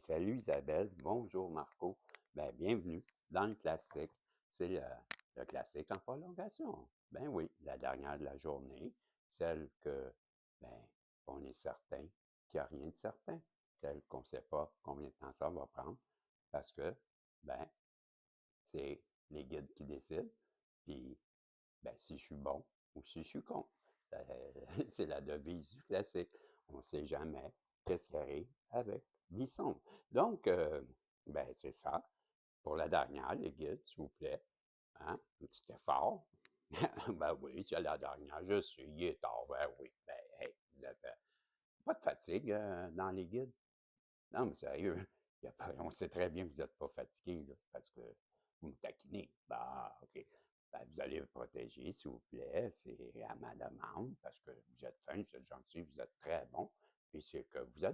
salut Isabelle, bonjour Marco. Ben, bienvenue dans le classique. C'est le classique en prolongation. Ben oui, la dernière de la journée, celle que, ben, on est certain qu'il n'y a rien de certain. Celle qu'on ne sait pas combien de temps ça va prendre. Parce que, ben, c'est les guides qui décident. Puis, ben, si je suis bon ou si je suis con. C'est la devise du classique. On ne sait jamais qu'est-ce qui arrive avec Bisson. Donc, ben, c'est ça. Pour la dernière, les guides, s'il vous plaît. Hein? Un petit effort. Ben oui, c'est la dernière. Je sais, il est tard. Ben oui. Ben, hey, vous êtes pas de fatigue dans les guides. Non, mais sérieux, on sait très bien que vous n'êtes pas fatigué, là, c'est parce que vous me taquinez. Bah, OK. Ben, vous allez vous protéger, s'il vous plaît. C'est à ma demande, parce que vous êtes fin, vous êtes gentil, vous êtes très bon. Puis c'est que vous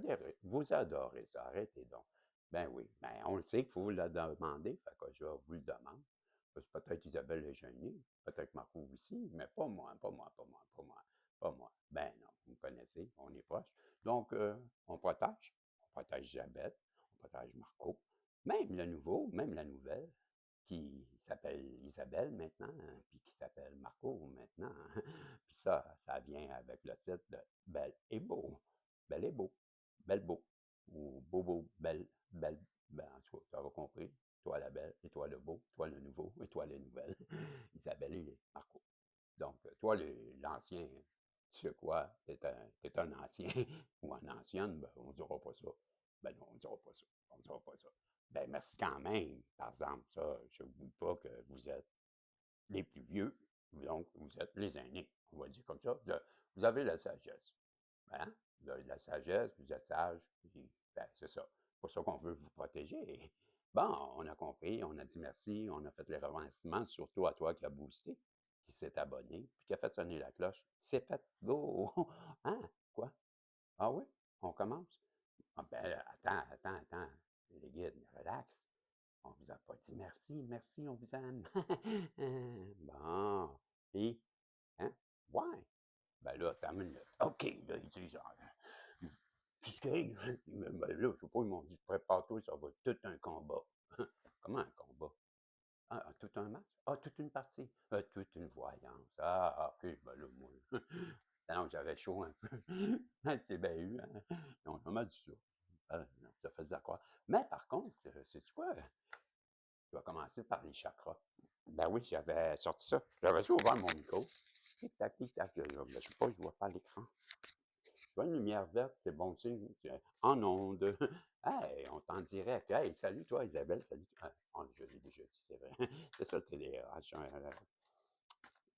adorez ça. Arrêtez donc. Ben oui, ben on le sait qu'il faut vous le demander, fait que je vous le demande. Parce que peut-être Isabelle est gênée, peut-être Marco aussi, mais pas moi, pas moi, pas moi, pas moi, pas moi. Ben non, vous me connaissez, on est proches. Donc, on protège Isabelle, on protège Marco, même le nouveau, même la nouvelle, qui s'appelle Isabelle maintenant, hein, puis qui s'appelle Marco maintenant. Hein. Puis ça vient avec le titre de Belle et Beau. Belle et Beau. Belle Beau. Ou Beau, Belle, Belle. Ben, en tout cas, tu auras compris. Toi la belle, et toi le beau, toi le nouveau, et toi les nouvelles. Isabelle et Marco. Donc, toi, l'ancien, tu sais quoi, t'es un ancien ou une ancienne, ben, on ne dira pas ça. Ben non, on ne dira pas ça. On ne dira pas ça. Ben merci quand même, par exemple, ça, je ne vous dis pas que vous êtes les plus vieux, donc vous êtes les aînés. On va dire comme ça. Vous avez la sagesse. Hein? Vous avez de la sagesse, vous êtes sage, puis ben, c'est ça. C'est pour ça qu'on veut vous protéger. Bon, on a compris, on a dit merci, on a fait les remerciements, surtout à toi qui a boosté, qui s'est abonné, puis qui a fait sonner la cloche. C'est fait, go! Hein? Quoi? Ah oui? On commence? Ah ben, attends. Les guides, relax. On vous a pas dit merci, merci, on vous aime. Bon. Puis, hein? Ouais. Ben là, attends une minute. OK, là, il dit genre, qu'est-ce qu'il y a? Ben là, je sais pas, ils m'ont dit, prépare-toi, ça va être tout un combat. Comment un combat? Tout un match? Ah, toute une partie? Toute une voyance. OK, ben là, moi. Non, j'avais chaud un peu. C'est bien eu, hein? On a mal du ça. Ça faisait quoi? Mais par contre, sais-tu quoi? Je vais commencer par les chakras. Ben oui, j'avais sorti ça. J'avais juste ouvert mon micro. Tic-tac, tic-tac. Je sais pas, je vois pas l'écran. Tu vois une lumière verte, c'est bon signe. En onde. Hey, on t'en direct. Hey, salut toi, Isabelle. Salut. Je l'ai déjà dit, c'est vrai. C'est ça le TDAH.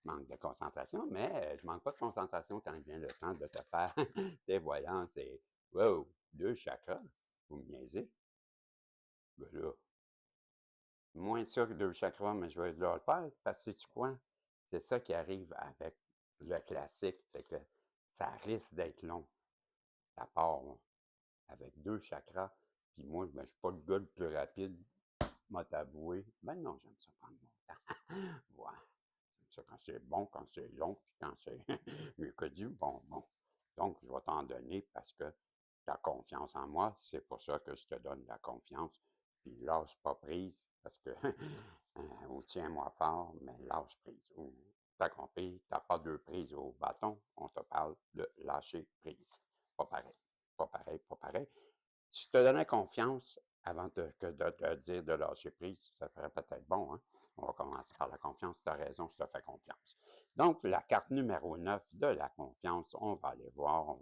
Manque de concentration, mais je manque pas de concentration quand vient le temps de te faire tes voyances et wow, 2 chakras. Vous me niaisez? Ben là, moins sûr que 2 chakras, mais je vais le faire parce que sais-tu quoi? C'est ça qui arrive avec le classique, c'est que ça risque d'être long. Ça part avec 2 chakras. Puis moi, ben, je suis pas le gars le plus rapide, m'a t'avoué. Ben non, j'aime ça prendre mon temps. Ouais. J'aime ça quand c'est bon, quand c'est long, puis quand c'est mieux que du bonbon. Donc, je vais t'en donner parce que tu as confiance en moi. C'est pour ça que je te donne la confiance. Puis lâche pas prise parce que ou tiens-moi fort, mais lâche prise. Ou t'as compris, t'as pas 2 prises au bâton, on te parle de lâcher prise. Pas pareil. Pas pareil, pas pareil. Si je te donnais confiance avant que de te dire de lâcher prise, ça ferait peut-être bon, hein? On va commencer par la confiance. Tu as raison, je te fais confiance. Donc, la carte numéro 9 de la confiance, on va aller voir,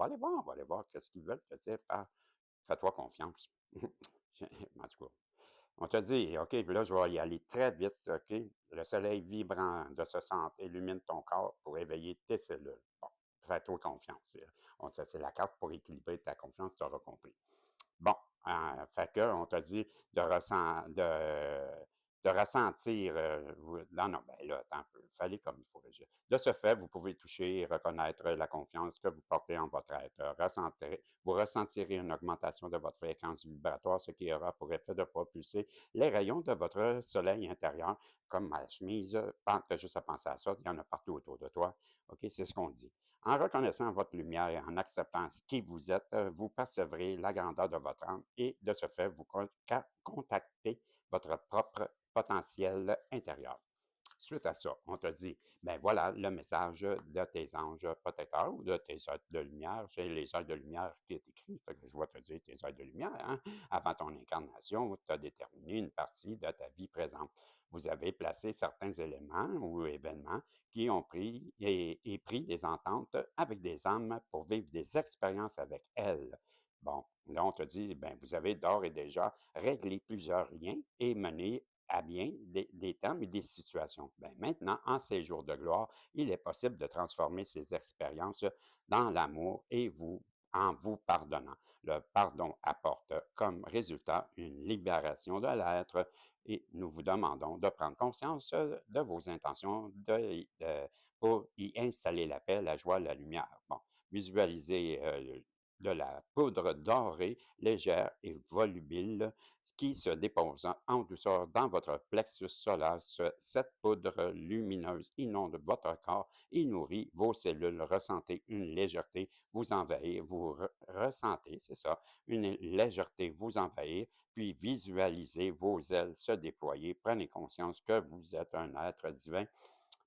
qu'est-ce qu'ils veulent te dire par fais-toi confiance. En tout cas, on te dit, OK, puis là, je vais y aller très vite, OK? Le soleil vibrant de ce centre illumine ton corps pour éveiller tes cellules. Bon, fais-toi confiance. C'est la carte pour équilibrer ta confiance, tu auras compris. Bon, fait que on t'a dit de ressentir, non, non, ben là, attends un peu, fallait comme il faut réagir. De ce fait, vous pouvez toucher et reconnaître la confiance que vous portez en votre être. Vous ressentirez une augmentation de votre fréquence vibratoire, ce qui aura pour effet de propulser les rayons de votre soleil intérieur, comme ma chemise, t'as juste à penser à ça, il y en a partout autour de toi. OK, c'est ce qu'on dit. En reconnaissant votre lumière et en acceptant qui vous êtes, vous percevrez la grandeur de votre âme et de ce fait, vous contactez votre propre potentiel intérieur. Suite à ça, on te dit, ben voilà le message de tes anges protecteurs ou de tes êtres de lumière. C'est les êtres de lumière qui est écrit, fait que je vais te dire tes êtres de lumière. Hein? Avant ton incarnation, tu as déterminé une partie de ta vie présente. Vous avez placé certains éléments ou événements qui ont pris et pris des ententes avec des âmes pour vivre des expériences avec elles. Bon, là, on te dit, ben, vous avez d'ores et déjà réglé plusieurs liens et mené à bien des termes et des situations. Ben, maintenant, en ces jours de gloire, il est possible de transformer ces expériences dans l'amour et en vous pardonnant. Le pardon apporte comme résultat une libération de l'être et nous vous demandons de prendre conscience de vos intentions pour y installer la paix, la joie, la lumière. Bon, visualisez de la poudre dorée, légère et volubile qui se dépose en douceur dans votre plexus solaire. Cette poudre lumineuse inonde votre corps et nourrit vos cellules. Ressentez une légèreté vous envahir. Vous ressentez, c'est ça, une légèreté vous envahir, puis visualisez vos ailes se déployer. Prenez conscience que vous êtes un être divin.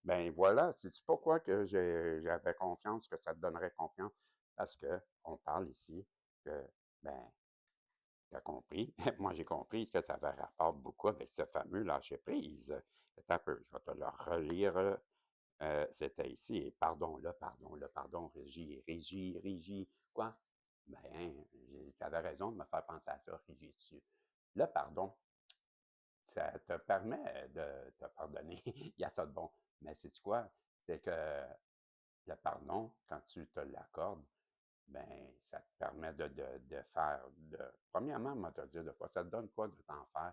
Ben voilà, c'est pourquoi que j'avais confiance que ça te donnerait confiance, parce que on parle ici que, ben, tu as compris, moi j'ai compris que ça avait rapport beaucoup avec ce fameux lâcher-prise. Attends un peu, je vais te le relire. C'était ici, et pardon, Régie, quoi? Ben, tu avais raison de me faire penser à ça, Régie dessus. Le pardon, ça te permet de te pardonner. Il y a ça de bon. Mais c'est quoi? C'est que le pardon, quand tu te l'accordes, ben, ça te permet de faire, premièrement, moi, te dire de quoi, ça te donne quoi de t'en faire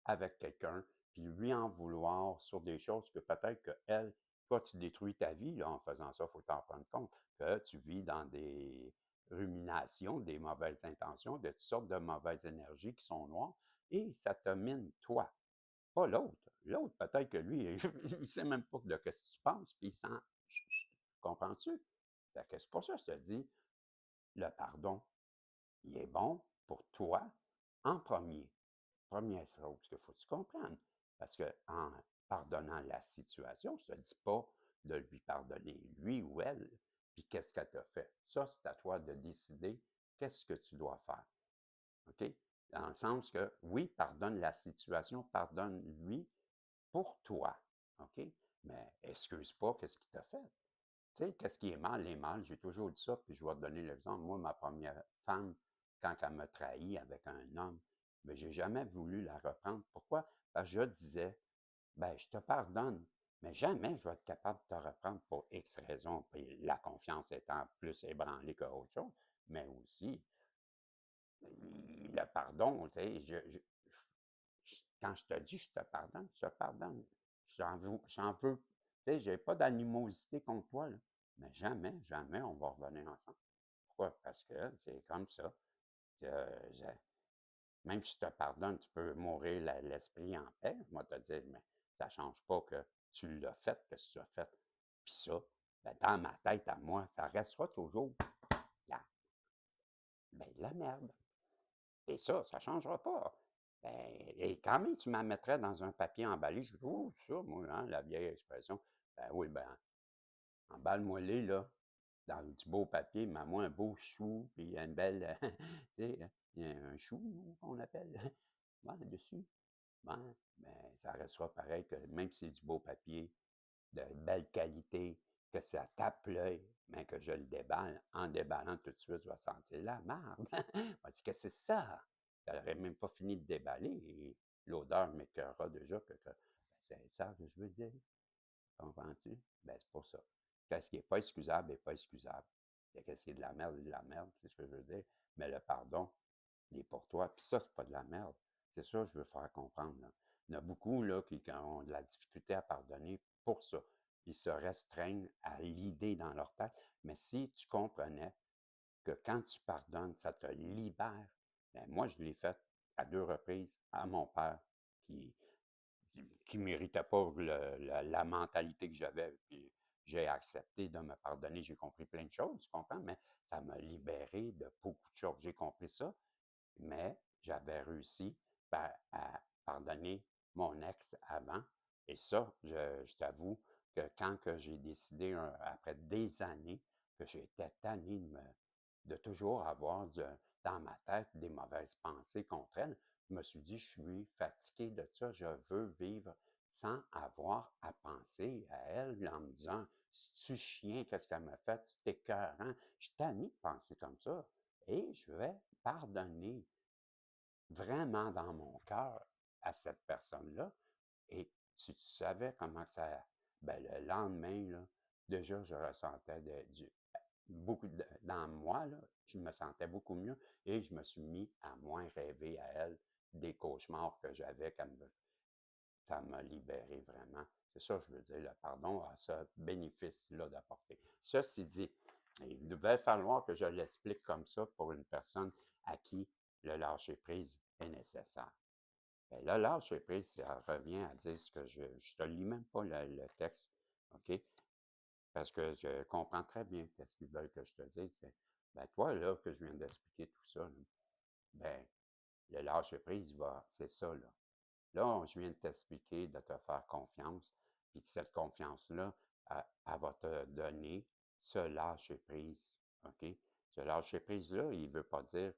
avec quelqu'un, puis lui en vouloir sur des choses que peut-être que elle, toi, tu détruis ta vie là, en faisant ça, il faut t'en prendre compte, que tu vis dans des ruminations, des mauvaises intentions, de toutes sortes de mauvaises énergies qui sont noires, et ça te mine toi, pas l'autre. L'autre, peut-être que lui, il ne sait même pas de ce que tu penses, puis il sent, comprends-tu? C'est pour ça que je te dis, le pardon, il est bon pour toi en premier. Première chose qu'il faut que tu comprennes. Parce que en pardonnant la situation, je ne te dis pas de lui pardonner lui ou elle, puis qu'est-ce qu'elle t'a fait. Ça, c'est à toi de décider qu'est-ce que tu dois faire. OK? Dans le sens que, oui, pardonne la situation, pardonne-lui pour toi. OK? Mais excuse pas qu'est-ce qu'il t'a fait. Tu sais, qu'est-ce qui est mal, les mal, j'ai toujours dit ça, puis je vais te donner l'exemple. Moi, ma première femme, quand elle m'a trahi avec un homme, mais j'ai jamais voulu la reprendre. Pourquoi? Parce que je disais, ben, je te pardonne, mais jamais je vais être capable de te reprendre pour X raisons, puis la confiance étant plus ébranlée qu'autre chose, mais aussi, le pardon, tu sais, quand je te dis je te pardonne, je te pardonne. J'en veux. Tu sais, j'ai pas d'animosité contre toi, là. Mais jamais, jamais on va revenir ensemble. Pourquoi? Parce que c'est comme ça. Que même si je te pardonne, tu peux mourir l'esprit en paix. Moi, te dire, mais ça ne change pas que tu l'as fait, que tu as fait. Puis ça, ben, dans ma tête à moi, ça restera toujours la, ben, la merde. Et ça ne changera pas. Ben, et quand même, tu m'en mettrais dans un papier emballé, je dis, oh, ça, moi, hein, la vieille expression. Ben oui, ben, emballe-moi-les, là, dans du beau papier, mets-moi un beau chou, puis une belle, tu sais, il y a un chou, qu'on appelle, ouais, dessus. Ben, ben, ça restera pareil que même si c'est du beau papier, de belle qualité, que ça tape l'œil, mais que je le déballe, en déballant tout de suite, je vais sentir la marde. On dit que c'est ça. Je n'aurais même pas fini de déballer et l'odeur m'écœurera déjà ben, c'est ça que je veux dire. Comprends-tu? Ben, c'est pour ça. Qu'est-ce qui n'est pas excusable n'est pas excusable. Qu'est-ce qui est de la merde est de la merde, c'est ce que je veux dire. Mais le pardon, il est pour toi. Puis ça, c'est pas de la merde. C'est ça que je veux faire comprendre, là. Il y en a beaucoup là, qui ont de la difficulté à pardonner pour ça. Ils se restreignent à l'idée dans leur tête. Mais si tu comprenais que quand tu pardonnes, ça te libère, ben moi, je l'ai fait à 2 reprises à mon père qui ne méritait pas la mentalité que j'avais. Puis j'ai accepté de me pardonner, j'ai compris plein de choses, tu comprends? Mais ça m'a libéré de beaucoup de choses. J'ai compris ça, mais j'avais réussi à pardonner mon ex avant. Et ça, je t'avoue que quand que j'ai décidé, après des années, que j'étais tanné de toujours avoir dans ma tête des mauvaises pensées contre elle, je me suis dit, je suis fatigué de ça, je veux vivre sans avoir à penser à elle en me disant, c'est-tu chien, qu'est-ce qu'elle m'a fait, c'est écœurant. Je suis tanné de penser comme ça. Et je vais pardonner vraiment dans mon cœur à cette personne-là. Et si tu savais comment ça. Ben, le lendemain, là, déjà, je ressentais dans moi, là, je me sentais beaucoup mieux et je me suis mis à moins rêver à elle des cauchemars que j'avais. Ça m'a libéré vraiment. C'est ça, je veux dire, le pardon a ce bénéfice-là d'apporter. Ceci dit, il devait falloir que je l'explique comme ça pour une personne à qui le lâcher-prise est nécessaire. Bien, le lâcher-prise, ça revient à dire ce que je ne te lis même pas le texte, OK? Parce que je comprends très bien ce qu'ils veulent que je te dise. C'est, ben, toi, là, que je viens d'expliquer tout ça, là, ben, le lâcher-prise, c'est ça, là. Là, je viens de t'expliquer de te faire confiance, puis cette confiance-là, elle va te donner ce lâcher-prise, OK? Ce lâcher-prise-là, il ne veut pas dire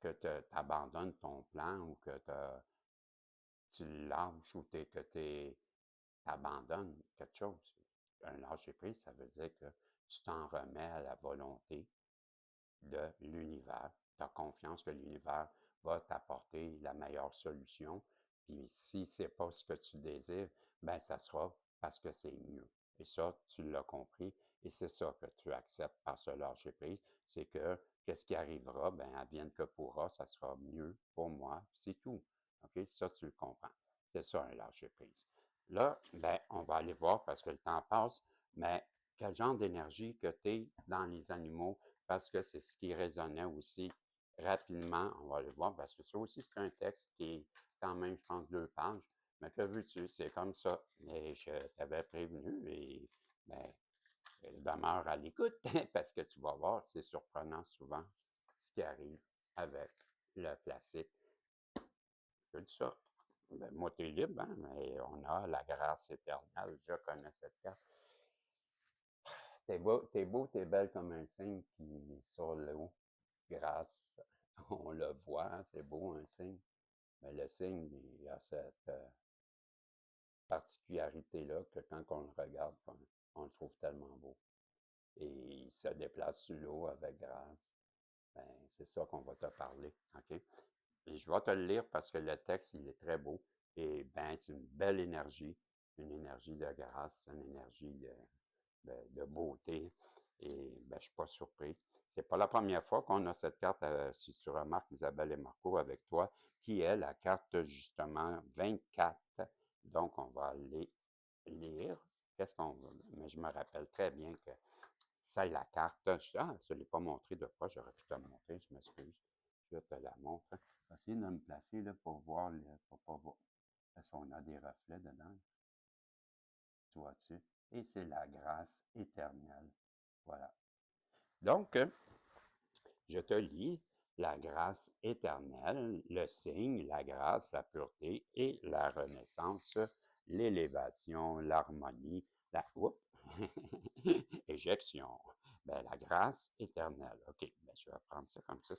que tu abandonnes ton plan ou que tu lâches ou que tu abandonnes quelque chose. Un lâcher-prise, ça veut dire que tu t'en remets à la volonté de l'univers. Tu as confiance que l'univers va t'apporter la meilleure solution. Puis si ce n'est pas ce que tu désires, ben ça sera parce que c'est mieux. Et ça, tu l'as compris. Et c'est ça que tu acceptes par ce lâcher-prise. C'est que qu'est-ce qui arrivera, ben advienne que pourra, ça sera mieux pour moi. C'est tout. OK? Ça, tu le comprends. C'est ça un lâcher-prise. Là, ben, on va aller voir parce que le temps passe, mais quel genre d'énergie que tu es dans les animaux parce que c'est ce qui résonnait aussi rapidement. On va le voir parce que ça aussi, c'est un texte qui est quand même, je pense, 2 pages. Mais que veux-tu? C'est comme ça. Et je t'avais prévenu et ben, demeure à l'écoute parce que tu vas voir, c'est surprenant souvent ce qui arrive avec le classique. Je dis ça. Ben, moi, tu es libre, hein? Mais on a la grâce éternelle. Je connais cette carte. T'es belle comme un cygne qui sur l'eau. Grâce, on le voit, hein, c'est beau un cygne. Mais le cygne, il a cette particularité-là que quand on le regarde, on le trouve tellement beau. Et il se déplace sur l'eau avec grâce. Ben, c'est ça qu'on va te parler, OK? Et je vais te le lire parce que le texte, il est très beau. Et ben, c'est une énergie de grâce, une énergie de beauté. Et ben, je ne suis pas surpris. C'est pas la première fois qu'on a cette carte, si tu remarques, Isabelle et Marco, avec toi, qui est la carte justement 24. Donc, on va aller lire. Qu'est-ce qu'on va. Mais je me rappelle très bien que c'est la carte. Je ne l'ai pas montré de fois, j'aurais pu te le montrer, je m'excuse. Je te la montre. Je vais essayer de me placer là, pour voir, pour pas voir. Parce qu'on a des reflets dedans. Tu vois-tu? Et c'est la grâce éternelle. Voilà. Donc, je te lis la grâce éternelle, le signe, la grâce, la pureté et la renaissance, l'élévation, l'harmonie, éjection. Ben, la grâce éternelle. OK, ben, je vais prendre ça comme ça.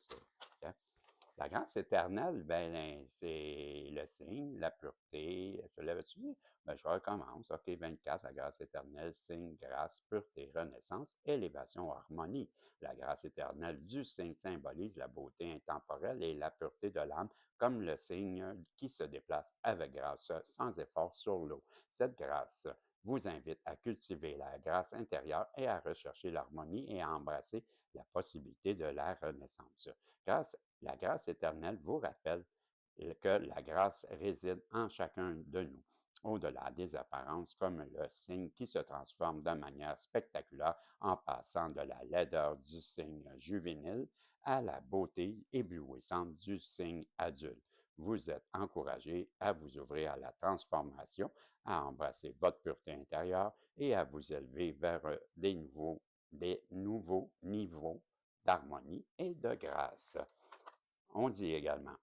La grâce éternelle, ben, c'est le signe, la pureté. Je l'avais-tu dit? Ben, je recommence. OK, 24, la grâce éternelle, signe, grâce, pureté, renaissance, élévation, harmonie. La grâce éternelle du signe symbolise la beauté intemporelle et la pureté de l'âme, comme le signe qui se déplace avec grâce, sans effort sur l'eau. Cette grâce vous invite à cultiver la grâce intérieure et à rechercher l'harmonie et à embrasser la possibilité de la renaissance. La grâce éternelle vous rappelle que la grâce réside en chacun de nous, au-delà des apparences, comme le signe qui se transforme de manière spectaculaire en passant de la laideur du signe juvénile à la beauté éblouissante du signe adulte. vous êtes encouragé à vous ouvrir à la transformation, à embrasser votre pureté intérieure et à vous élever vers des nouveaux niveaux d'harmonie et de grâce. On dit également,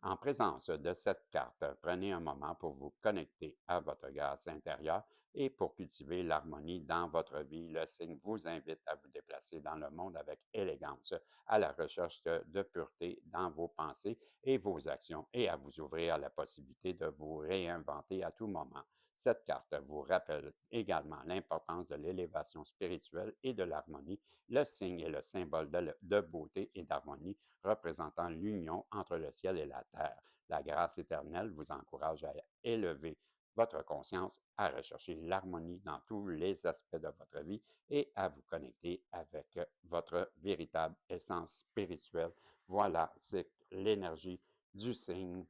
en présence de cette carte, prenez un moment pour vous connecter à votre grâce intérieure et pour cultiver l'harmonie dans votre vie. Le signe vous invite à vous déplacer dans le monde avec élégance, à la recherche de pureté dans vos pensées et vos actions et à vous ouvrir à la possibilité de vous réinventer à tout moment. Cette carte vous rappelle également l'importance de l'élévation spirituelle et de l'harmonie. Le signe est le symbole de beauté et d'harmonie représentant l'union entre le ciel et la terre. La grâce éternelle vous encourage à élever votre conscience, à rechercher l'harmonie dans tous les aspects de votre vie et à vous connecter avec votre véritable essence spirituelle. Voilà, c'est l'énergie du signe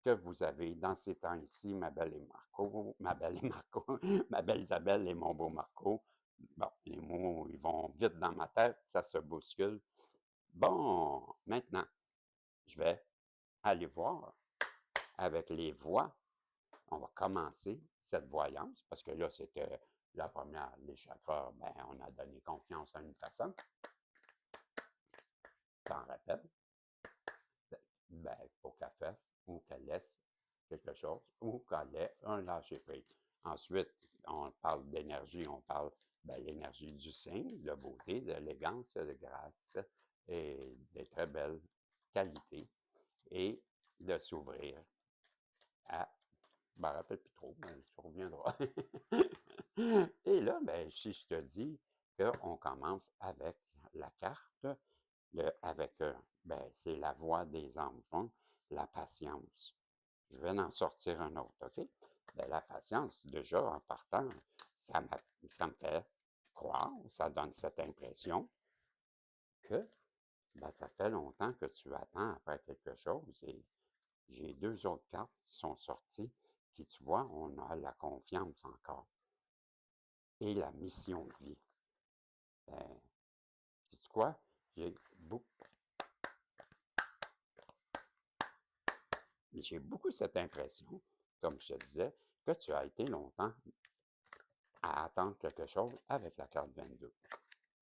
que vous avez dans ces temps ici, ma belle et Marco, ma belle et Marco, ma belle Isabelle et mon beau Marco. Bon, les mots, ils vont vite dans ma tête, ça se bouscule. Bon, maintenant, je vais aller voir avec les voix. On va commencer cette voyance parce que là, c'était la première, les chakras, ben, on a donné confiance à une personne. T'en rappelles? Ben, pour qu'elle fasse ou qu'elle laisse quelque chose ou qu'elle ait un lâcher-prise. Ensuite, on parle d'énergie, on parle de l'énergie du signe, de beauté, d'élégance, de grâce et de très belles qualités et de s'ouvrir à, je me rappelle plus trop, mais ça reviendra. Et là, ben, si je te dis qu'on commence avec la carte, avec, ben, c'est la voix des anges, hein, la patience. Je vais en sortir un autre, OK? Ben, la patience, déjà, en partant, ça, ça me fait croire, ça donne cette impression que ben, ça fait longtemps que tu attends après quelque chose et j'ai deux autres cartes qui sont sorties qui, tu vois, on a la confiance encore et la mission de vie. Ben, sais-tu quoi? J'ai beaucoup cette impression, comme je te disais, que tu as été longtemps à attendre quelque chose avec la carte 22.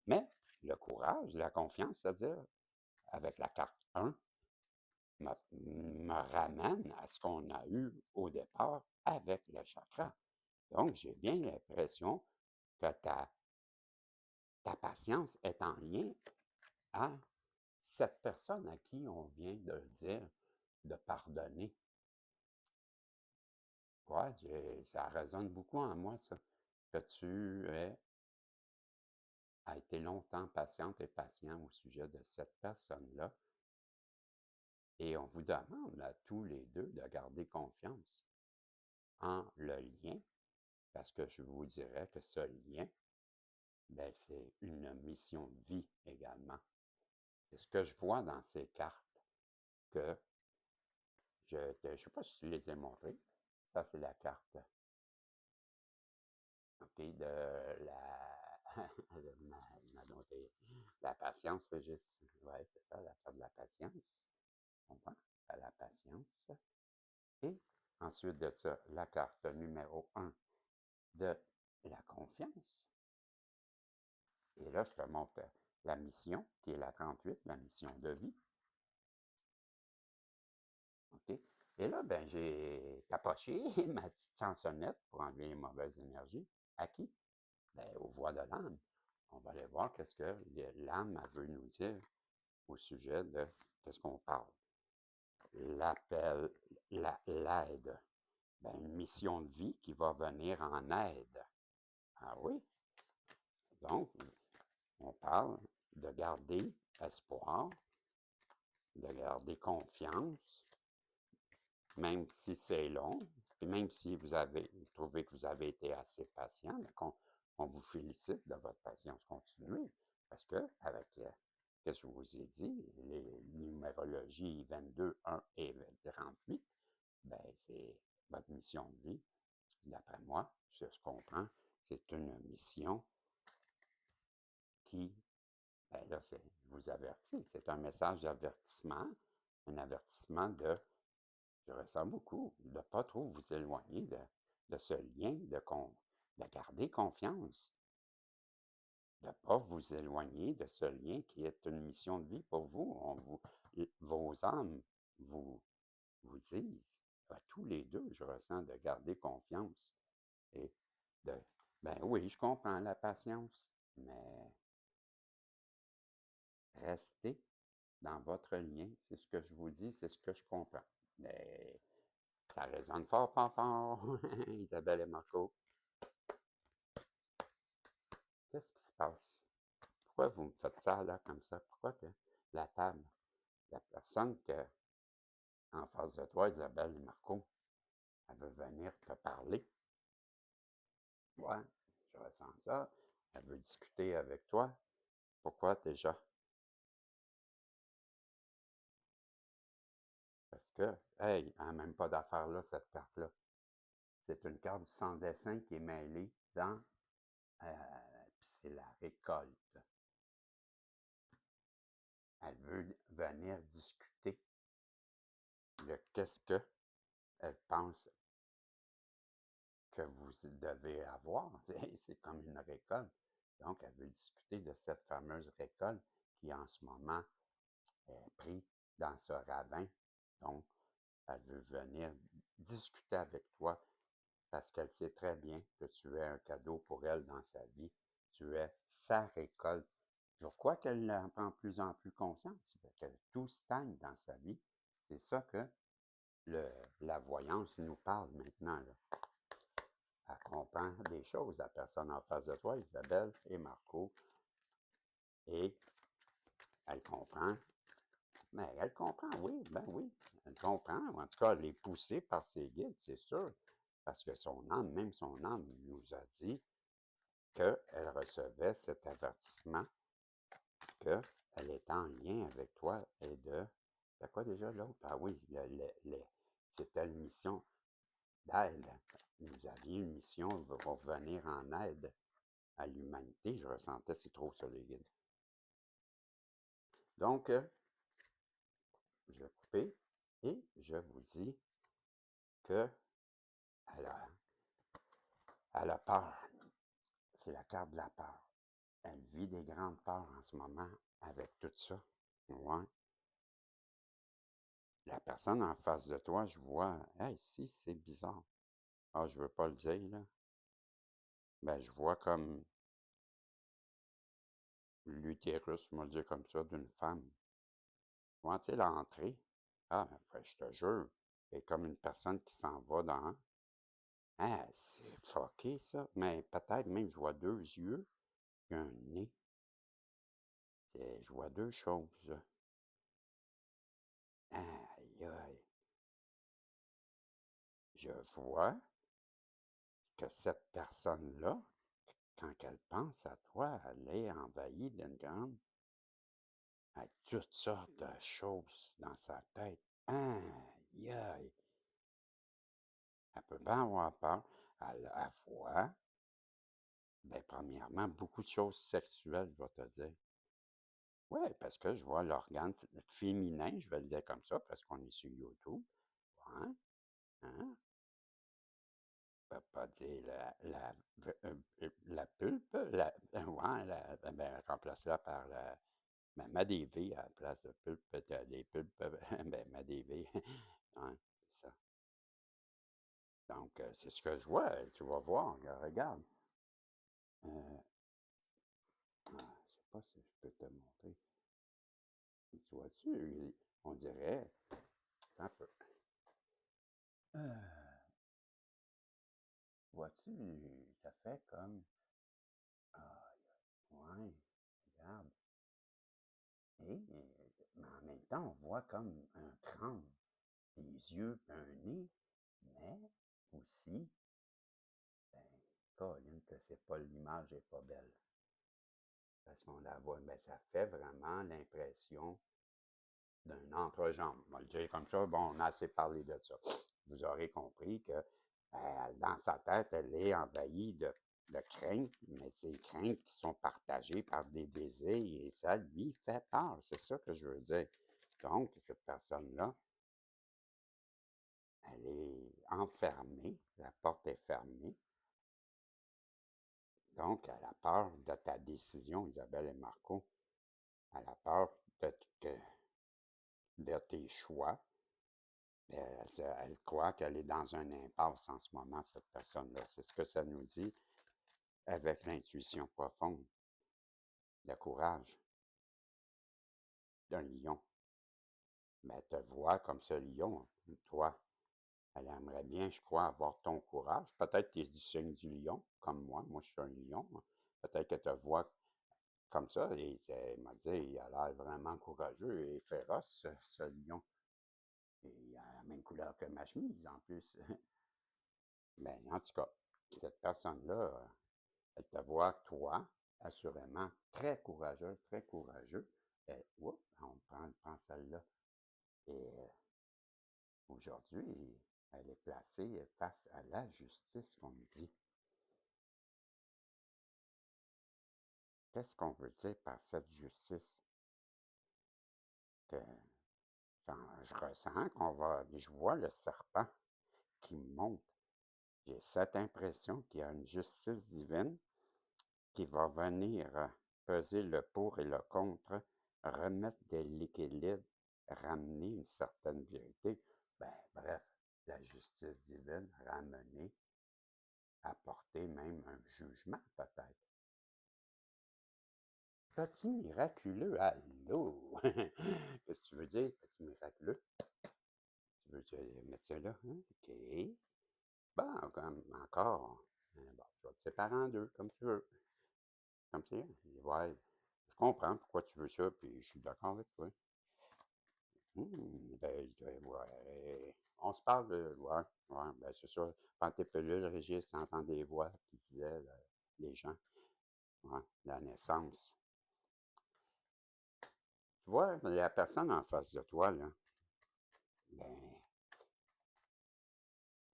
Mais le courage, la confiance, c'est-à-dire avec la carte 1, me ramène à ce qu'on a eu au départ avec le chakra. Donc, j'ai bien l'impression que ta patience est en lien à cette personne à qui on vient de dire de pardonner. Ouais, ça résonne beaucoup en moi, ça, que tu as été longtemps patiente et patient au sujet de cette personne-là. Et on vous demande à tous les deux de garder confiance en le lien, parce que je vous dirais que ce lien, ben, c'est une mission de vie également. C'est ce que je vois dans ces cartes que je ne sais pas si tu les ai montrées. Ça, c'est la carte, OK, de la, la patience, juste, ouais, c'est ça, la carte de la patience. On voit la patience. Et ensuite de ça, la carte numéro 1 de la confiance. Et là, je te montre la mission, qui est la 38, la mission de vie. OK? Et là, ben, j'ai tapoché ma petite chansonnette pour enlever les mauvaises énergies. À qui? Ben, aux voix de l'âme. On va aller voir qu'est-ce que l'âme veut nous dire au sujet de ce qu'on parle. L'appel, l'aide. Ben, une mission de vie qui va venir en aide. Ah oui? Donc, on parle de garder espoir, de garder confiance, même si c'est long, et même si vous avez trouvé que vous avez été assez patient, on vous félicite de votre patience. Continuez. Parce que, avec qu'est-ce que je vous ai dit, les numérologies 22, 1 et 38, ben, c'est votre mission de vie. D'après moi, je comprends, c'est une mission qui, ben là, vous avertit. C'est un message d'avertissement, un avertissement de je ressens beaucoup de ne pas trop vous éloigner de ce lien, de garder confiance, de ne pas vous éloigner de ce lien qui est une mission de vie pour vous. Vos âmes vous, vous disent, à tous les deux, je ressens de garder confiance et de, ben oui, je comprends la patience, mais restez dans votre lien, c'est ce que je vous dis, c'est ce que je comprends. Mais ça résonne fort, fort, fort. Isabelle et Marco, qu'est-ce qui se passe? Pourquoi vous me faites ça là comme ça? Pourquoi que la table, la personne que en face de toi, Isabelle et Marco, elle veut venir te parler? Ouais, je ressens ça. Elle veut discuter avec toi. Pourquoi déjà? Parce que, hey, elle n'a même pas d'affaire là, cette carte-là. C'est une carte sans dessin qui est mêlée dans, puis c'est la récolte. Elle veut venir discuter de qu'est-ce qu'elle pense que vous devez avoir. C'est comme une récolte. Donc, elle veut discuter de cette fameuse récolte qui, en ce moment, est prise dans ce ravin. Donc, elle veut venir discuter avec toi parce qu'elle sait très bien que tu es un cadeau pour elle dans sa vie. Tu es sa récolte. Pourquoi qu'elle en prend plus en plus conscience? Parce que tout stagne dans sa vie. C'est ça que la voyance nous parle maintenant. Là. Elle comprend des choses, la personne en face de toi, Isabelle et Marco, et elle comprend. Mais elle comprend, oui, ben oui, elle comprend. En tout cas, elle est poussée par ses guides, c'est sûr. Parce que son âme, même son âme, nous a dit qu'elle recevait cet avertissement qu'elle était en lien avec toi et de quoi déjà l'autre? Ah oui, c'était une mission d'aide. Vous aviez une mission pour venir en aide à l'humanité. Je ressentais, c'est trop ça, les guides. Donc, je vais couper et je vous dis qu'elle elle a peur. C'est la carte de la peur. Elle vit des grandes peurs en ce moment avec tout ça. Ouais. La personne en face de toi, je vois, hey, si, c'est bizarre. Ah, je veux pas le dire, là. Ben, je vois comme l'utérus, on va le dire comme ça, d'une femme. Ouais, tu sais, l'entrée. Ah, ben, je te jure, c'est comme une personne qui s'en va dans. Ah, c'est fucké, ça. Mais peut-être même, je vois deux yeux et un nez. Je vois deux choses. Aïe, aïe. Je vois que cette personne-là, quand elle pense à toi, elle est envahie d'une grande, avec toutes sortes de choses dans sa tête. Aïe, aïe. Elle peut pas avoir peur. Elle voit, ben, premièrement, beaucoup de choses sexuelles, je vais te dire. Oui, parce que je vois l'organe féminin, je vais le dire comme ça, parce qu'on est sur YouTube. Ouais, hein? On peut pas dire la pulpe, ouais, ben, remplace-la par ben, MADV à la place de pulpe, des pulpes, ben, MADV, ouais, c'est ça. Donc, c'est ce que je vois, tu vas voir, regarde. Euh, je sais pas si je peux te montrer. Tu vois-tu, on dirait, un peu. Vois-tu, ça fait comme, ah, ouais, regarde. Et, mais en même temps, on voit comme un crâne, des yeux, un nez, mais aussi, ben, Colin, que c'est pas l'image est pas belle. Parce qu'on la voit, mais ça fait vraiment l'impression d'un entrejambe. On va le dire comme ça. Bon, on a assez parlé de ça. Vous aurez compris que dans sa tête, elle est envahie de craintes, mais ces craintes qui sont partagées par des désirs et ça lui fait peur. C'est ça que je veux dire. Donc, cette personne-là, elle est enfermée, la porte est fermée. Donc, elle a peur de ta décision, Isabelle et Marco. Elle a peur de tes choix. Elle croit qu'elle est dans un impasse en ce moment, cette personne-là. C'est ce que ça nous dit avec l'intuition profonde, le courage d'un lion. Mais elle te voit comme ce lion, toi. Elle aimerait bien, je crois, avoir ton courage. Peut-être qu'il est du signe du lion, comme moi. Moi, je suis un lion. Peut-être qu'elle te voit comme ça. Et elle m'a dit, il a l'air vraiment courageux et féroce, ce lion. Et il a la même couleur que ma chemise, en plus. Mais en tout cas, cette personne-là, elle te voit, toi, assurément, très courageux, très courageux. Et, oups, prend celle-là. Et aujourd'hui, elle est placée face à la justice, qu'on me dit. Qu'est-ce qu'on veut dire par cette justice? Que je ressens je vois le serpent qui monte. J'ai cette impression qu'il y a une justice divine qui va venir peser le pour et le contre, remettre de l'équilibre, ramener une certaine vérité. Ben, bref, la justice divine ramener, apporter même un jugement peut-être. Petit miraculeux, allô? Qu'est-ce que tu veux dire, petit miraculeux? Tu veux mettre ça là? Hein? OK. Bon, comme encore. Bon, je vais te séparer en deux, comme tu veux. Comme ça. Ouais, je comprends pourquoi tu veux ça, puis je suis d'accord avec toi. Ben, ouais. On se parle de. Ouais, ben c'est ça. Quand tes pelules, Régis, t'entends des voix qui disaient, les gens. Ouais, la naissance. Tu vois, la personne en face de toi, là, ben,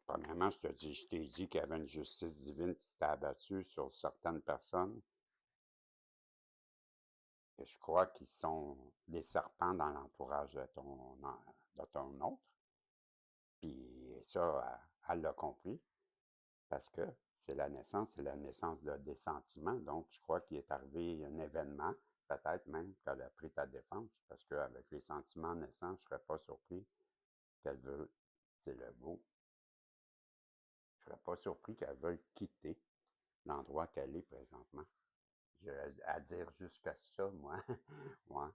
premièrement, je t'ai dit qu'il y avait une justice divine qui s'était abattue sur certaines personnes que je crois qui sont des serpents dans l'entourage de ton autre. Puis ça, elle l'a compris parce que c'est la naissance de des sentiments. Donc, je crois qu'il est arrivé un événement, peut-être même qu'elle a pris ta défense, parce qu'avec les sentiments naissants, je ne serais pas surpris qu'elle veuille, c'est le mot, je ne serais pas surpris qu'elle veuille quitter l'endroit qu'elle est présentement. À dire jusqu'à ça, moi, moi,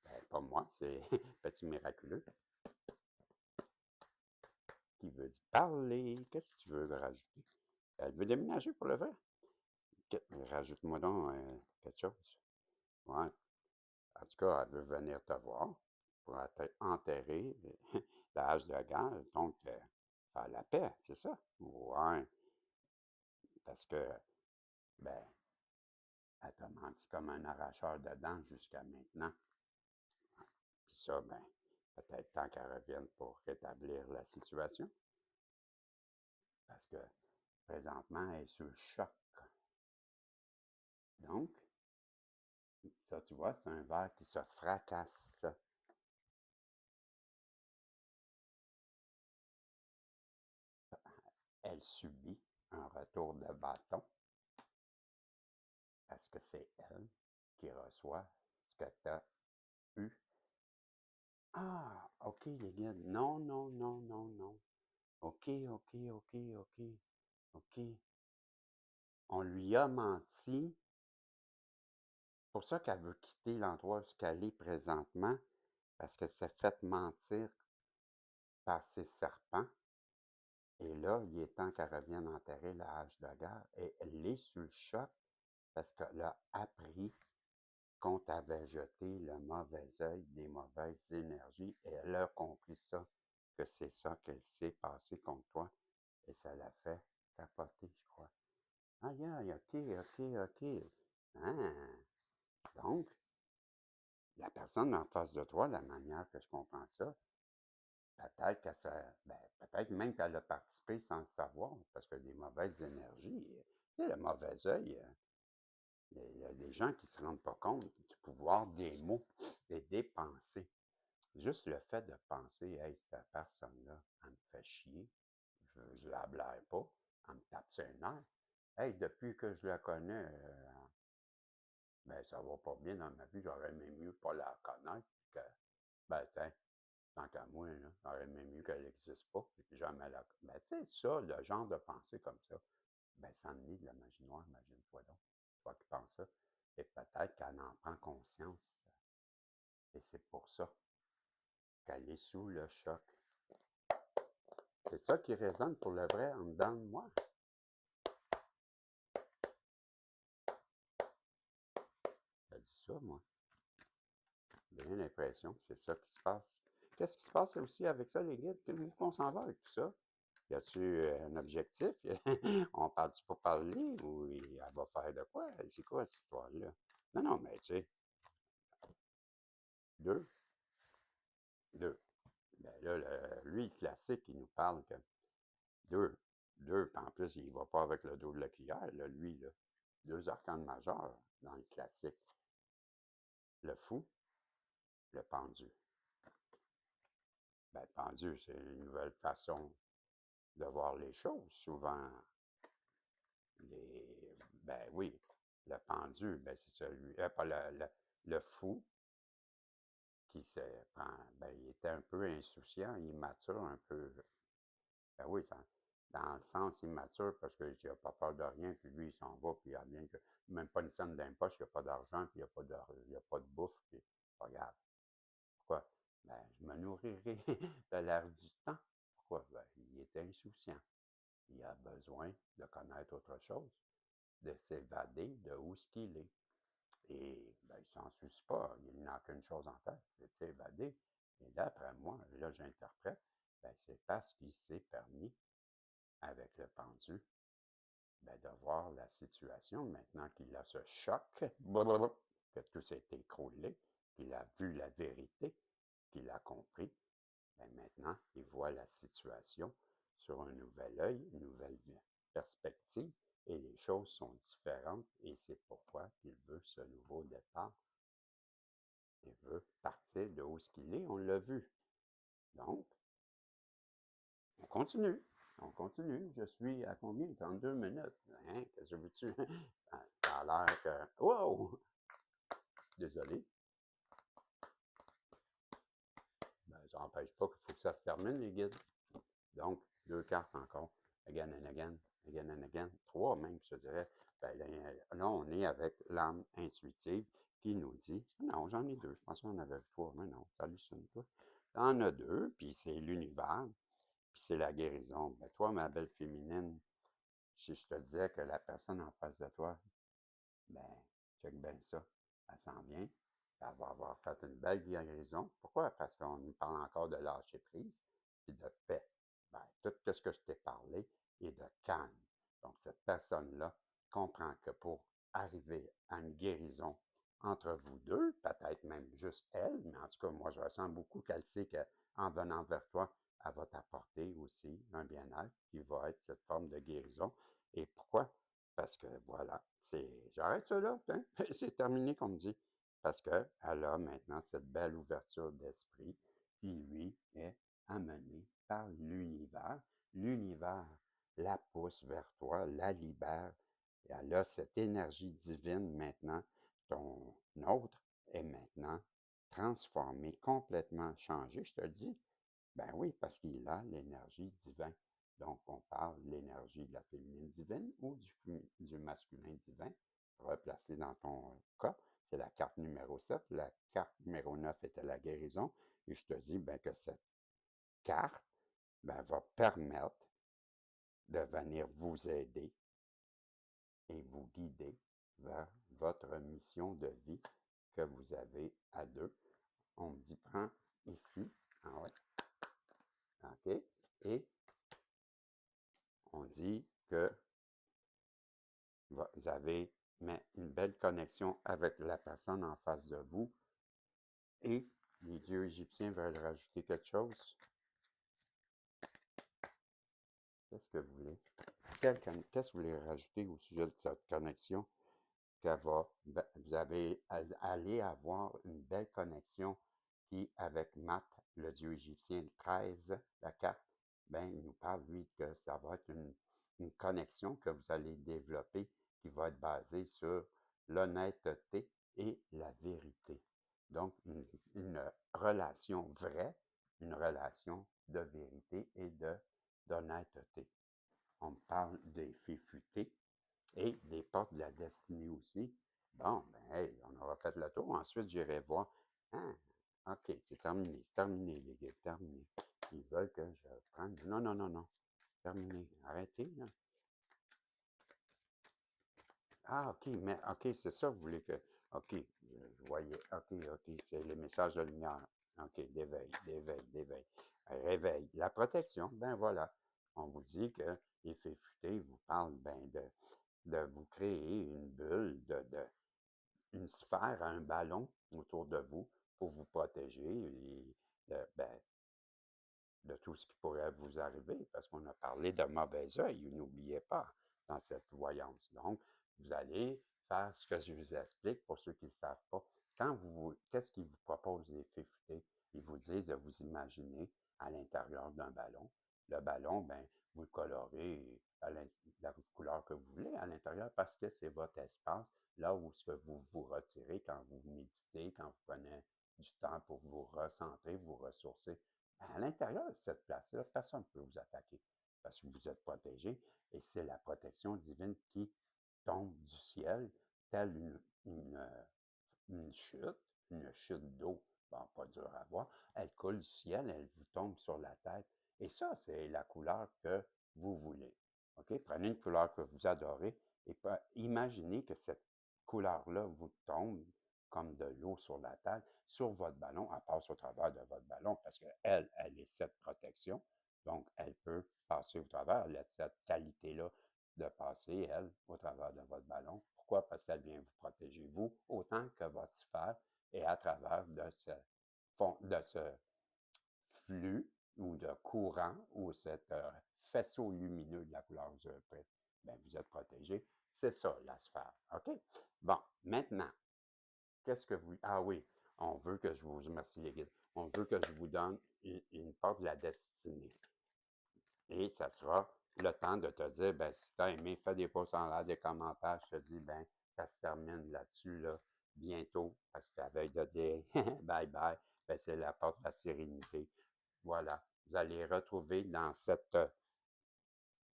ben, pas moi, c'est Petit Miraculeux qui veut parler. Qu'est-ce que tu veux rajouter? Elle veut déménager pour le vrai? Rajoute-moi donc quelque chose. Ouais. En tout cas, elle veut venir te voir pour enterrer l'âge de guerre. Donc, faire la paix, c'est ça? Ouais. Parce que, ben, elle t'a menti comme un arracheur de dents jusqu'à maintenant. Puis ça, ben, peut-être temps qu'elle revienne pour rétablir la situation. Parce que, présentement, elle est sous le choc. Donc, ça, tu vois, c'est un verre qui se fracasse. Elle subit un retour de bâton parce que c'est elle qui reçoit ce que tu as eu. Ah, OK, les gars. Non, non, non, non, non. OK, OK, OK, OK, OK. On lui a menti. C'est pour ça qu'elle veut quitter l'endroit où elle est présentement, parce qu'elle s'est fait mentir par ses serpents. Et là, il est temps qu'elle revienne enterrer la hache de guerre. Et elle est sous le choc parce qu'elle a appris qu'on t'avait jeté le mauvais œil, des mauvaises énergies, et elle a compris ça, que c'est ça qu'elle s'est passé contre toi, et ça l'a fait capoter, je crois. Aïe, aïe, OK, OK, OK. Hein? Donc, la personne en face de toi, la manière que je comprends ça, peut-être ben, peut-être même qu'elle a participé sans le savoir, parce que des mauvaises énergies, tu sais, le mauvais œil, il y a des gens qui ne se rendent pas compte du pouvoir des mots et des pensées. Juste le fait de penser, hey, cette personne-là, elle me fait chier, je la blaire pas, elle me tape sur les nerfs. Hey, depuis que je la connais, ben ça va pas bien dans ma vie, j'aurais aimé mieux pas la connaître, que, ben tiens, tant qu'à moi, là, j'aurais aimé mieux qu'elle n'existe pas, puis que jamais la... Ben tu sais, ça, le genre de pensée comme ça, ben ça en est de la magie noire, imagine-toi donc, toi qui penses ça. Et peut-être qu'elle en prend conscience, et c'est pour ça qu'elle est sous le choc. C'est ça qui résonne pour le vrai en dedans de moi. J'ai dit ça, moi. J'ai bien l'impression que c'est ça qui se passe. Qu'est-ce qui se passe aussi avec ça, les guides? Où qu'on s'en va avec tout ça? Y a-tu un objectif? On parle-tu pour parler ou elle va faire de quoi? C'est quoi cette histoire-là? Non, non, mais tu sais, deux, deux. Ben là, lui, le classique, il nous parle que deux, deux, puis en plus, il va pas avec le dos de la cuillère, là, lui, là. Deux arcanes majeurs dans le classique. Le fou, le pendu. Ben, le pendu, c'est une nouvelle façon de voir les choses. Souvent, ben oui, le pendu, ben c'est celui, pas le fou qui se prend, ben il était un peu insouciant, immature, un peu, ben oui, dans le sens immature parce qu'il n'a pas peur de rien, puis lui, il s'en va, puis il a bien que, même pas une scène d'impoche, il n'y a pas d'argent, puis il n'y a pas de bouffe, puis regarde. Pourquoi? Ben, je me nourrirai de l'air du temps. Pourquoi? Ben, il est insouciant. Il a besoin de connaître autre chose, de s'évader de où ce qu'il est. Et ben, il ne s'en soucie pas. Il n'a qu'une chose en tête, c'est de s'évader. Et d'après moi, là, j'interprète, ben, c'est parce qu'il s'est permis, avec le pendu, ben, de voir la situation, maintenant qu'il a ce choc, que tout s'est écroulé, qu'il a vu la vérité, qu'il a compris, ben maintenant, il voit la situation sur un nouvel œil, une nouvelle perspective, et les choses sont différentes, et c'est pourquoi il veut ce nouveau départ. Il veut partir de où ce qu'il est, on l'a vu. Donc, on continue. On continue. Je suis à combien? 32 minutes. Hein? Qu'est-ce que veux-tu? Ça a l'air que... Wow! Désolé. Ben, ça n'empêche pas qu'il faut que ça se termine, les guides. Donc, deux cartes encore. Again and again, again and again. Trois même, je dirais. Ben, là, on est avec l'âme intuitive qui nous dit... Non, j'en ai deux. Je pensais qu'on en avait trois, mais non, hallucine-toi. T'en as deux, puis c'est l'univers, puis c'est la guérison. Ben, toi, ma belle féminine, si je te disais que la personne en face de toi, ben, check bien ça. Elle s'en vient. Elle va avoir fait une belle guérison. Pourquoi? Parce qu'on nous parle encore de lâcher prise et de paix. Ben, tout ce que je t'ai parlé est de calme. Donc, cette personne-là comprend que pour arriver à une guérison entre vous deux, peut-être même juste elle, mais en tout cas, moi, je ressens beaucoup qu'elle sait qu'en venant vers toi, elle va t'apporter aussi un bien-être qui va être cette forme de guérison. Et pourquoi? Parce que voilà, j'arrête ça là, hein? C'est terminé comme dit. Parce qu'elle a maintenant cette belle ouverture d'esprit qui lui est amené par l'univers. L'univers la pousse vers toi, la libère. Et elle a cette énergie divine maintenant. Ton autre est maintenant transformé, complètement changé, je te dis. Ben oui, parce qu'il a l'énergie divine. Donc, on parle de l'énergie de la féminine divine ou du masculin divin, replacé dans ton cas. C'est la carte numéro 7. La carte numéro 9 était la guérison. Et je te dis ben, que cette carte ben, va permettre de venir vous aider et vous guider vers votre mission de vie que vous avez à deux. On me dit, prends ici. Ah ouais. OK. Et on dit que vous avez une belle connexion avec la personne en face de vous et les dieux égyptiens veulent rajouter quelque chose. Qu'est-ce que vous voulez? Qu'est-ce que vous voulez rajouter au sujet de cette connexion vous allez avoir une belle connexion Puis avec Math, le dieu égyptien, le 13, la carte, ben, il nous parle, lui, que ça va être une connexion que vous allez développer qui va être basée sur l'honnêteté et la vérité. Donc, une relation vraie, une relation de vérité et d'honnêteté. On me parle des fées futées et des portes de la destinée aussi. Bon, ben, hey, on aura fait le tour. Ensuite, j'irai voir. Ah, OK, c'est terminé, les gars, terminé. Ils veulent que je prenne. Non, non, non, non. Terminé. Arrêtez, là. Ah, OK, mais OK, c'est ça, vous voulez que. OK, je voyais. OK, OK, c'est le message de lumière. OK, d'éveil, d'éveil, d'éveil. Réveil. La protection, ben voilà. On vous dit que les fées futées vous parlent ben, de vous créer une bulle, une sphère, un ballon autour de vous pour vous protéger et ben, de tout ce qui pourrait vous arriver, parce qu'on a parlé de mauvais œil, n'oubliez pas, dans cette voyance. Donc, vous allez faire ce que je vous explique pour ceux qui ne le savent pas. Qu'est-ce qu'ils vous proposent les fées futées? Ils vous disent de vous imaginer à l'intérieur d'un ballon. Le ballon, ben, vous le colorez à la couleur que vous voulez à l'intérieur parce que c'est votre espace, là où ce que vous vous retirez quand vous méditez, quand vous prenez du temps pour vous recentrer, vous ressourcer. À l'intérieur de cette place-là, personne ne peut vous attaquer parce que vous êtes protégé et c'est la protection divine qui tombe du ciel, telle une chute d'eau. Bon, pas dur à voir. Elle coule du ciel, elle vous tombe sur la tête. Et ça, c'est la couleur que vous voulez. OK? Prenez une couleur que vous adorez et imaginez que cette couleur-là vous tombe comme de l'eau sur la tête, sur votre ballon, elle passe au travers de votre ballon parce qu'elle, elle est cette protection. Donc, elle peut passer au travers. Elle a cette qualité-là de passer, elle, au travers de votre ballon. Pourquoi? Parce qu'elle vient vous protéger, vous, autant que votre sphère, et à travers de ce flux ou de courant ou cet faisceau lumineux de la couleur que vous avez pris, bien, vous êtes protégé. C'est ça, la sphère. OK? Bon, maintenant, qu'est-ce que vous. Ah oui, on veut que je vous. Merci les guides. On veut que je vous donne une porte de la destinée. Et ça sera le temps de te dire, ben, si tu as aimé, fais des pouces en l'air, des commentaires. Je te dis, ben, ça se termine là-dessus, là, bientôt, parce qu'à veille de dire bye bye, ben, c'est la porte de la sérénité. Voilà. Vous allez retrouver dans cette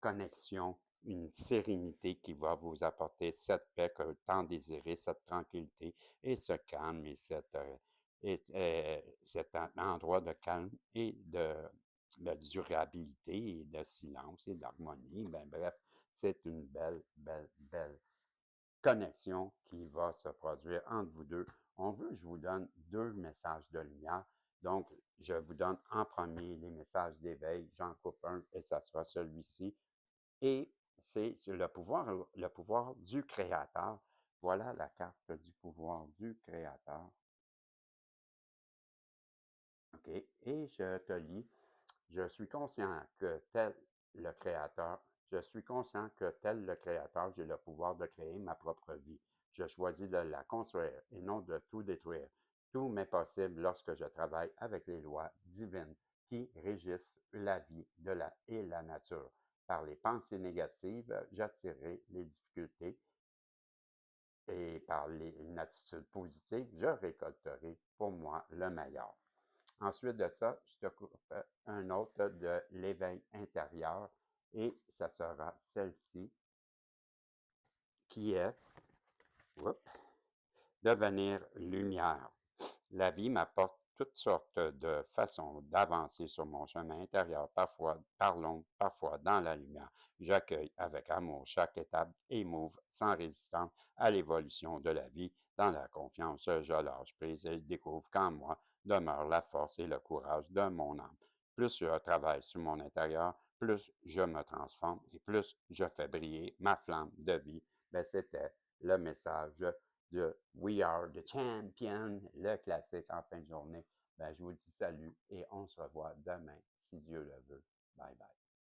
connexion une sérénité qui va vous apporter cette paix que tant désirée, cette tranquillité et ce calme et cet endroit de calme et de durabilité et de silence et d'harmonie. Ben, bref, c'est une belle, belle, belle connexion qui va se produire entre vous deux. On veut que je vous donne deux messages de lumière. Donc, je vous donne en premier les messages d'éveil. J'en coupe un et ça sera celui-ci. Et c'est le pouvoir du Créateur. Voilà la carte du pouvoir du Créateur. OK? Et je te lis, je suis conscient que tel le Créateur, je suis conscient que tel le Créateur, j'ai le pouvoir de créer ma propre vie. Je choisis de la construire et non de tout détruire. Tout m'est possible lorsque je travaille avec les lois divines qui régissent la vie et la nature. Par les pensées négatives, j'attirerai les difficultés et par une attitude positive, je récolterai pour moi le meilleur. Ensuite de ça, je te coupe un autre de l'éveil intérieur et ça sera celle-ci qui est devenir lumière. La vie m'apporte toutes sortes de façons d'avancer sur mon chemin intérieur, parfois par l'ombre, parfois dans la lumière. J'accueille avec amour chaque étape et m'ouvre sans résistance à l'évolution de la vie. Dans la confiance, je lâche prise et découvre qu'en moi demeure la force et le courage de mon âme. Plus je travaille sur mon intérieur, plus je me transforme et plus je fais briller ma flamme de vie. Ben, c'était le message de We Are the Champion, le classique en fin de journée. Ben, je vous dis salut et on se revoit demain, si Dieu le veut. Bye bye.